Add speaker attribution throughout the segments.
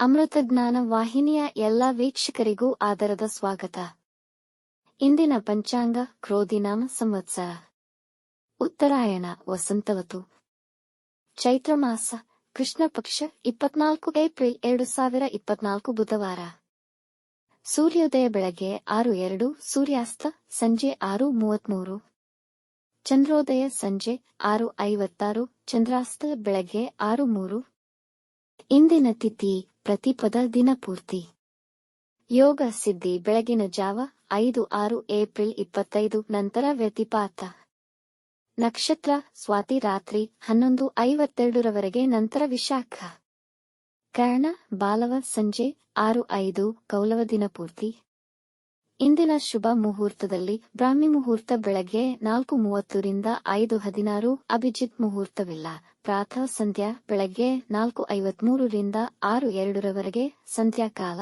Speaker 1: ಅಮೃತಜ್ಞಾನ ವಾಹಿನಿಯ ಎಲ್ಲ ವೀಕ್ಷಕರಿಗೂ ಆದರದ ಸ್ವಾಗತ. ಇಂದಿನ ಪಂಚಾಂಗ ಕ್ರೋಧಿನಾಮ ಸಂವತ್ಸರ ಉತ್ತರಾಯಣ ವಸಂತವತು ಚೈತ್ರ ಮಾಸ ಕೃಷ್ಣ ಪಕ್ಷ 24 ಏಪ್ರಿಲ್ 2024 ಬುಧವಾರ. ಸೂರ್ಯೋದಯ ಬೆಳಗ್ಗೆ 6:02, ಸೂರ್ಯಾಸ್ತ ಸಂಜೆ 6:33, ಚಂದ್ರೋದಯ ಸಂಜೆ 6:56, ಚಂದ್ರಾಸ್ತ ಬೆಳಗ್ಗೆ 6:03. ಇಂದಿನ ತಿಥಿ ಪ್ರತಿಪದ ದಿನಪೂರ್ತಿ. ಯೋಗ ಸಿದ್ಧಿ ಬೆಳಗಿನ ಜಾವ 5:06 ಏಪ್ರಿಲ್ 25 ನಂತರ ವ್ಯತಿಪಾತ. ನಕ್ಷತ್ರ ಸ್ವಾತಿ ರಾತ್ರಿ 11:52 ನಂತರ ವಿಶಾಖ. ಕರ್ಣ ಬಾಲವ ಸಂಜೆ 6:05 ಕೌಲವ ದಿನಪೂರ್ತಿ. ಇಂದಿನ ಶುಭ ಮುಹೂರ್ತದಲ್ಲಿ ಬ್ರಾಹ್ಮಿ ಮುಹೂರ್ತ ಬೆಳಗ್ಗೆ 4:30 ರಿಂದ 5:16, ಅಭಿಜಿತ್ ಮುಹೂರ್ತವಿಲ್ಲ. ಪ್ರಾತಃ ಸಂಧ್ಯಾ ಬೆಳಗ್ಗೆ 4:53 ರಿಂದ 6:02 ಸಂಧ್ಯಾಕಾಲ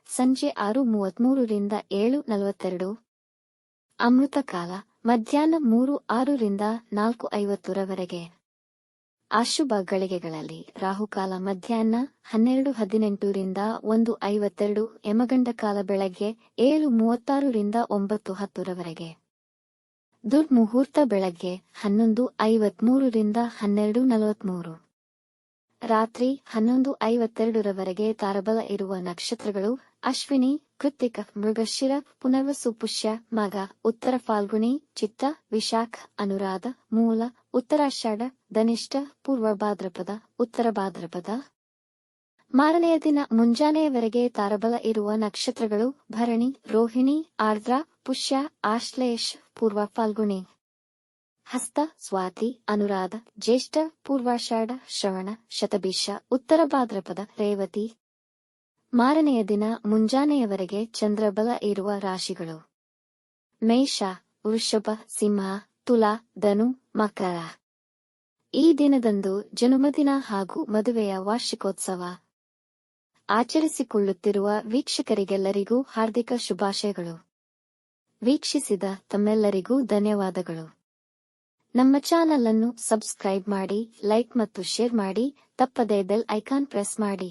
Speaker 1: ಸಂಜೆ 6:33 ರಿಂದ 7:42. ಅಮೃತ ಕಾಲ ಮಧ್ಯಾಹ್ನ 3:06 ರಿಂದ 4:50. ಅಶುಭ ಗಳಿಗೆಗಳಲ್ಲಿ ರಾಹುಕಾಲ ಮಧ್ಯಾಹ್ನ 12:18 ರಿಂದ 1:52, ಯಮಗಂಡ ಕಾಲ ಬೆಳಗ್ಗೆ 7:36 ರಿಂದ 9:10. ದುರ್ಮುಹೂರ್ತ ಬೆಳಗ್ಗೆ 11:53 ರಿಂದ 12:43. ರಾತ್ರಿ 11:52 ತಾರಬಲ ಇರುವ ನಕ್ಷತ್ರಗಳು ಅಶ್ವಿನಿ, ಕೃತ್ತಿಕ, ಮೃಗಶಿರ, ಪುನರ್ವಸು, ಪುಷ್ಯ, ಮಗ, ಉತ್ತರ ಫಾಲ್ಗುಣಿ, ಚಿತ್ತ, ವಿಶಾಖ, ಅನುರಾಧ, ಮೂಲ, ಉತ್ತರಾಷಾಢ, ಧನಿಷ್ಠ, ಪೂರ್ವ ಭಾದ್ರಪದ, ಉತ್ತರ ಭಾದ್ರಪದ. ಮಾರನೆಯ ದಿನ ಮುಂಜಾನೆಯವರೆಗೆ ತಾರಬಲ ಇರುವ ನಕ್ಷತ್ರಗಳು ಭರಣಿ, ರೋಹಿಣಿ, ಆರ್ದ್ರ, ಪುಷ್ಯ, ಆಶ್ಲೇಷ, ಪೂರ್ವ ಫಾಲ್ಗುಣಿ, ಹಸ್ತ, ಸ್ವಾತಿ, ಅನುರಾಧ, ಜ್ಯೇಷ್ಠ, ಪೂರ್ವಾಷಾಢ, ಶ್ರವಣ, ಶತಭಿಷ, ಉತ್ತರ ಭಾದ್ರಪದ, ರೇವತಿ. ಮಾರನೆಯ ದಿನ ಮುಂಜಾನೆಯವರೆಗೆ ಚಂದ್ರಬಲ ಇರುವ ರಾಶಿಗಳು ಮೇಷ, ವೃಷಭ, ಸಿಂಹ, ತುಲಾ, ಧನು, ಮಕರ. ಈ ದಿನದಂದು ಜನ್ಮದಿನ ಹಾಗೂ ಮದುವೆಯ ವಾರ್ಷಿಕೋತ್ಸವ ಆಚರಿಸಿಕೊಳ್ಳುತ್ತಿರುವ ವೀಕ್ಷಕರಿಗೆಲ್ಲರಿಗೂ ಹಾರ್ದಿಕ ಶುಭಾಶಯಗಳು. ವೀಕ್ಷಿಸಿದ ತಮ್ಮೆಲ್ಲರಿಗೂ ಧನ್ಯವಾದಗಳು. ನಮ್ಮ ಚಾನಲ್ ಅನ್ನು ಸಬ್ಸ್ಕ್ರೈಬ್ ಮಾಡಿ, ಲೈಕ್ ಮತ್ತು ಶೇರ್ ಮಾಡಿ, ತಪ್ಪದೇ ಬೆಲ್ ಐಕಾನ್ ಪ್ರೆಸ್ ಮಾಡಿ.